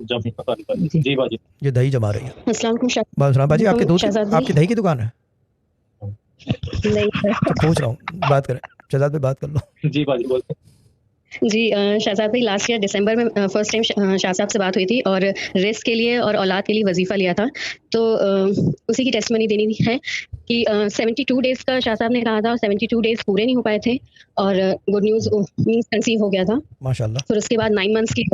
जब भी पता नहीं जी जी बाजी। ये दही जमा रही है। अस्सलाम वालेकुम वालेकुम सलाम बाजी, आपके दूध शहजाद आपकी दही की दुकान है? नहीं तो पूछ रहा हूँ, बात करें, शहजाद पे बात कर लो। जी बाजी बोलते जी शहजाद भाई लास्ट ईयर दिसंबर में फर्स्ट टाइम शाह साहब से बात हुई थी और रिस्क के लिए और औलाद के लिए वजीफ़ा लिया था। तो उसी की टेस्टमनी देनी है कि 72 डेज़ का शाह साहब ने कहा था और 72 डेज़ पूरे नहीं हो पाए थे और गुड न्यूज़ मीन्स कंसीव हो गया था। माशाल्लाह। फिर उसके बाद 9 मंथ्स की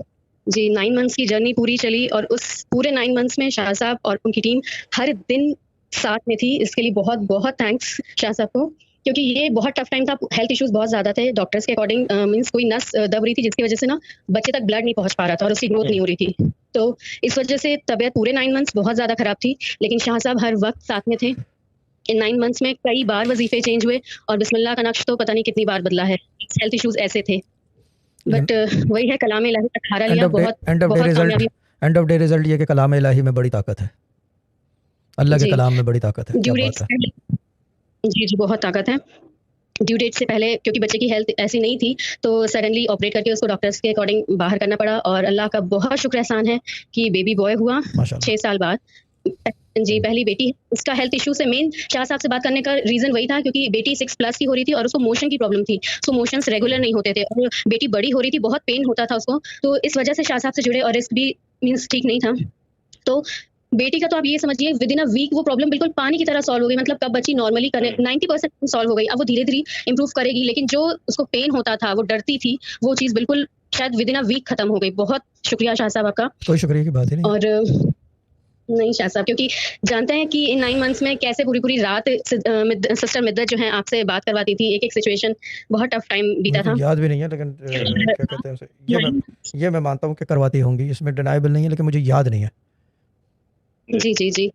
9 मंथ्स की जर्नी पूरी चली और उस पूरे 9 मंथ्स में शाह साहब और उनकी टीम हर दिन साथ में थी। इसके लिए बहुत-बहुत थैंक्स शाह साहब को, क्योंकि ये बहुत टफ टाइम था। हेल्थ इश्यूज बहुत ज़्यादा थे। डॉक्टर्स के अकॉर्डिंग मीन्स कोई नस दब रही थी जिसकी वजह से ना बच्चे तक ब्लड नहीं पहुंच पा रहा था और उसकी ग्रोथ नहीं हो रही थी। तो इस वजह से तबीयत पूरे 9 मंथ्स बहुत ज़्यादा खराब थी, लेकिन शाह साहब हर वक्त साथ में थे। इन 9 मंथ्स में कई बार वजीफे चेंज हुए और बिस्मिल्लाह का नक्श तो पता नहीं कितनी बार बदला है। हेल्थ इश्यूज ऐसे थे, बट वही है, कलाम इलाही का सहारा लिया। बहुत कामयाबी। एंड ऑफ डे रिजल्ट ये कि कलाम इलाही में बड़ी ताकत है, अल्लाह के कलाम में बड़ी ताकत है। क्या बात है। जी बहुत ताकत है। ड्यू डेट से पहले, क्योंकि बच्चे की हेल्थ ऐसी नहीं थी, तो सडनली ऑपरेट करके उसको डॉक्टर्स के अकॉर्डिंग बाहर करना पड़ा और अल्लाह का बहुत शुक्र एहसान है कि बेबी बॉय हुआ 6 साल बाद। जी पहली बेटी। उसका हेल्थ इशू से मेन शाह साहब से बात करने का रीजन वही था, क्योंकि बेटी 6+ की हो रही थी और उसको मोशन की प्रॉब्लम थी। उसको मोशंस रेगुलर नहीं होते थे और बेटी बड़ी हो रही थी, बहुत पेन होता था उसको। तो इस वजह से शाह साहब से जुड़े और रिस्क भी मीन्स ठीक नहीं था। तो बेटी का तो आप ये समझिए विद इन अ वीक वो प्रॉब्लम बिल्कुल पानी की तरह सॉल्व हो गई। मतलब कब बच्ची नॉर्मली करने 90% सॉल्व हो गई। अब वो धीरे धीरे इंप्रूव करेगी, लेकिन जो उसको पेन होता था, वो डरती थी, वो चीज़ बिल्कुल शायद विद इन अ वीक खत्म हो गई। बहुत शुक्रिया शाह साहब आपका। कोई शुक्रिया की बात ही नहीं। और नहीं शाह साहब, क्योंकि जानते हैं कि इन 9 मंथ्स में कैसे पूरी रात सिस्टर मिद्दत जो है आपसे बात करवाती थी। एक सिचुएशन बहुत टफ टाइम बीता था। याद भी नहीं है, लेकिन क्या कहते हैं उसे, ये मैं मानता हूँ कि करवाती होंगी, इसमें डिनाइबल नहीं है, लेकिन मुझे याद नहीं है। जी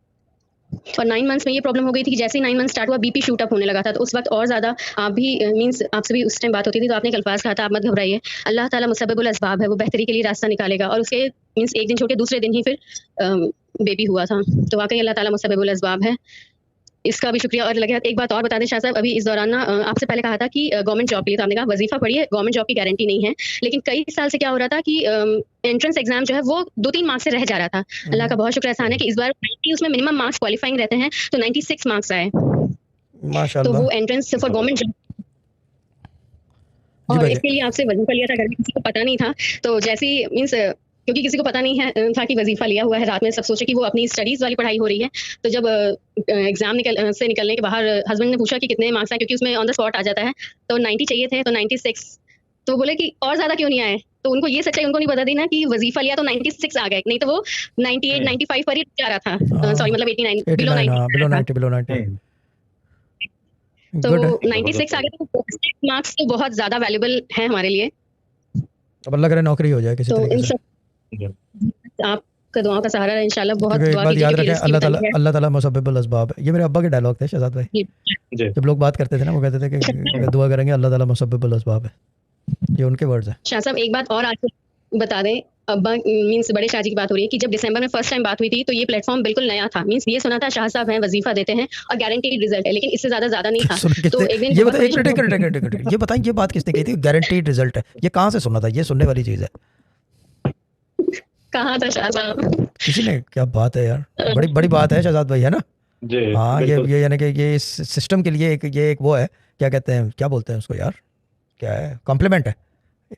और 9 मंथ्स में ये प्रॉब्लम हो गई थी कि जैसे ही 9 मंथ स्टार्ट हुआ बीपी शूट अप होने लगा था। तो उस वक्त और ज़्यादा आप भी मीन्स आपसे भी उस टाइम बात होती थी, तो आपने एक अल्फाज कहा था, आप मत घबराइए, अल्लाह ताला मुसब्बिबुल असबाब है, वो बेहतरी के लिए रास्ता निकालेगा। और उसके मीन्स एक दिन छोड़ के दूसरे दिन ही फिर बेबी हुआ था। तो वाकई अल्लाह ताला मुसब्बिबुल असबाब है, इसका भी शुक्रिया। और लगे एक बात और बता दें शाह साहब, अभी इस दौरान ना आपसे पहले कहा था कि गवर्नमेंट जॉब के लिए, तो आपने कहा वजीफा पढ़िए, गवर्नमेंट जॉब की गारंटी नहीं है। लेकिन कई साल से क्या हो रहा था कि एंट्रेंस एग्जाम जो है वो 2-3 मार्क्स से रह जा रहा था। अल्लाह का बहुत शुक्र एहसान है कि इस बार 90 उसमें मिनिमम मार्क्स क्वालिफाइंग रहते हैं, तो 96 मार्क्स आए। तो वो एंट्रेंस फॉर गवर्नमेंट जॉब, और इसके लिए आपसे वजीफा लिया था, घर में किसी को पता नहीं था। तो जैसे ही मीन्स क्योंकि किसी को पता नहीं है था कि वजीफा लिया हुआ है, रात में सब सोचे कि वो अपनी स्टडीज वाली पढ़ाई हो रही है। तो जब एग्जाम से निकलने के बाहर हस्बैंड ने पूछा कि कितने मार्क्स आए, क्योंकि उसमें ऑन द स्पॉट आ जाता है, तो 90 चाहिए थे, तो 96। तो बोले कि और ज्यादा क्यों नहीं आए। तो उनको ये सच्चाई उनको नहीं पता थी ना कि वजीफा लिया तो 96 आ गए, नहीं तो वो 98 95 पर ही जा रहा था। सॉरी मतलब 89 बिलो 90। तो 96 आ गए, तो मार्क्स तो बहुत ज्यादा वैल्यूबल है हमारे लिए। अब अल्लाह करे नौकरी हो जाए किसी तरीके से। आपका दुआओं का सहारा है इंशाल्लाह। बहुत दुआ कीजिए, याद रखें अल्लाह ताला मुसब्बिबुल असबाब है। ये मेरे अब्बा के डायलॉग थे शहजाद भाई, जब लोग बात करते थे ना, वो कहते थे कि दुआ करेंगे अल्लाह ताला मुसब्बिबुल असबाब है। ये उनके वर्ड्स हैं। शाह साहब एक बात और आज बता दें, अब्बा मीन्स बड़े शाह जी की बात हो रही है कि जब दिसंबर में फर्स्ट टाइम बात हुई थी तो ये प्लेटफॉर्म बिल्कुल नया था। मीन्स ये सुना था शाह साहब हैं, वजीफा देते हैं और गारंटीड रिजल्ट है, लेकिन इससे ज्यादा नहीं था। तो एक दिन ये बताएं ये बात किसने कही थी, गारंटीड रिजल्ट है? ये कहाँ से सुना था? ये सुनने वाली चीज है। कहाँ था शाह साहब? किसी ने? क्या बात है यार, बड़ी बात है शहजाद भाई, है ना? हाँ, ये यानी कि ये इस सिस्टम के लिए एक वो है, क्या कहते हैं, क्या बोलते हैं उसको यार, क्या है, कॉम्प्लीमेंट है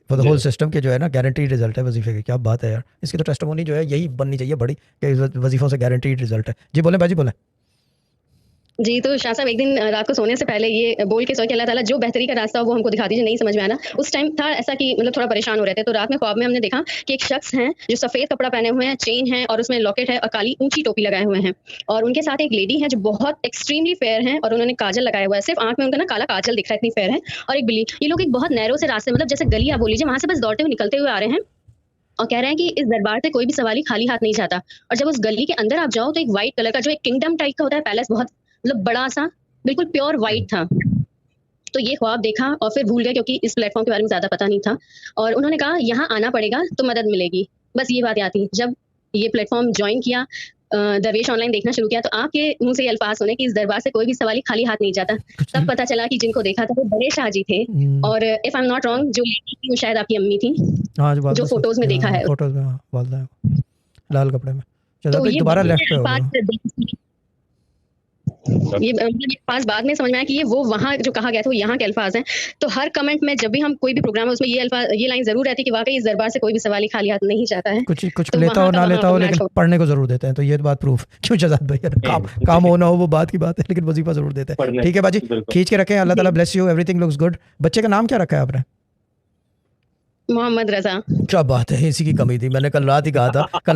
फॉर द होल सिस्टम के, जो है ना, गारंटीड रिजल्ट है वजीफे के। क्या बात है यार, इसकी तो टेस्टिमोनी जो है यही बननी चाहिए बड़ी, कि वजीफों से गारंटीड रिजल्ट है। जी बोलें बाजी, बोलें। जी तो शाह साहब एक दिन रात को सोने से पहले ये बोल के सोए कि अल्लाह ताला जो बेहतरी का रास्ता हो वो हमको दिखा दीजिए। नहीं समझ में आना, उस टाइम था ऐसा कि मतलब थोड़ा परेशान हो रहे थे। तो रात में ख्वाब में हमने देखा कि एक शख्स हैं जो सफ़ेद कपड़ा पहने हुए हैं, चेन है और उसमें लॉकेट है और काली ऊंची टोपी लगाए हुए हैं, और उनके साथ एक लेडी है जो बहुत एक्सट्रीमली फेयर है और उन्होंने काजल लगाया हुआ है, सिर्फ आंख में उनका ना काला काजल दिख रहा है, इतनी फेयर है। और एक बिल्ली। ये लोग एक बहुत नैरो से रास्ते, मतलब जैसे गली आप बोल लीजिए, वहां से बस दौड़ते हुए निकलते हुए आ रहे हैं और कह रहे हैं कि इस दरबार से कोई भी सवारी खाली हाथ नहीं जाता। और जब उस गली के अंदर आप जाओ तो एक व्हाइट कलर का जो एक किंगडम टाइप का होता है पैलेस, बहुत मतलब बड़ा सा, बिल्कुल प्योर व्हाइट था। तो ये ख्वाब देखा और फिर भूल गए, क्योंकि इस प्लेटफॉर्म के बारे में ज़्यादा पता नहीं था। और उन्होंने कहा यहाँ आना पड़ेगा तो मदद मिलेगी, बस ये बात याद थी। जब ये प्लेटफॉर्म ज्वाइन किया, दरवेश ऑनलाइन देखना शुरू किया, तो आपके मुंह से ये अल्फाज सुने कि इस दरबार से कोई भी सवाली खाली हाथ नहीं जाता। तब पता चला कि जिनको देखा था वो बड़े शाह जी थे। और if I am not wrong, जो लेडी थी वो शायद आपकी अम्मी थी, जो फोटोज में देखा है। फोटोज में वालदा है। लाल कपड़े में। तो भाई ये दोबारा लेफ्ट पे हो गए। ये पास बाद में समझ में आया कि ये वो वहाँ जो कहा गया था वो यहाँ के अल्फाज हैं। तो हर कमेंट में जब भी हम कोई भी प्रोग्राम है उसमें ये अल्फाज, ये लाइन जरूर रहती है कि वाकई इस दरबार से कोई भी सवाल खाली हाथ नहीं जाता है। कुछ तो लेता हो ना लेता हो, लेकिन पढ़ने को जरूर देते हैं। तो ये बात प्रूफ क्यों शहजाद भैया, काम हो ना हो वो बात की बात है, लेकिन वजीफा जरूर देते हैं। ठीक है बाजी, खींच के रखें। अल्लाह ताला bless you, everything looks good. बच्चे का नाम क्या रखा है आपने? मोहम्मद रजा। क्या बात है, इसी की कमी थी, मैंने कल रात ही कहा था। कल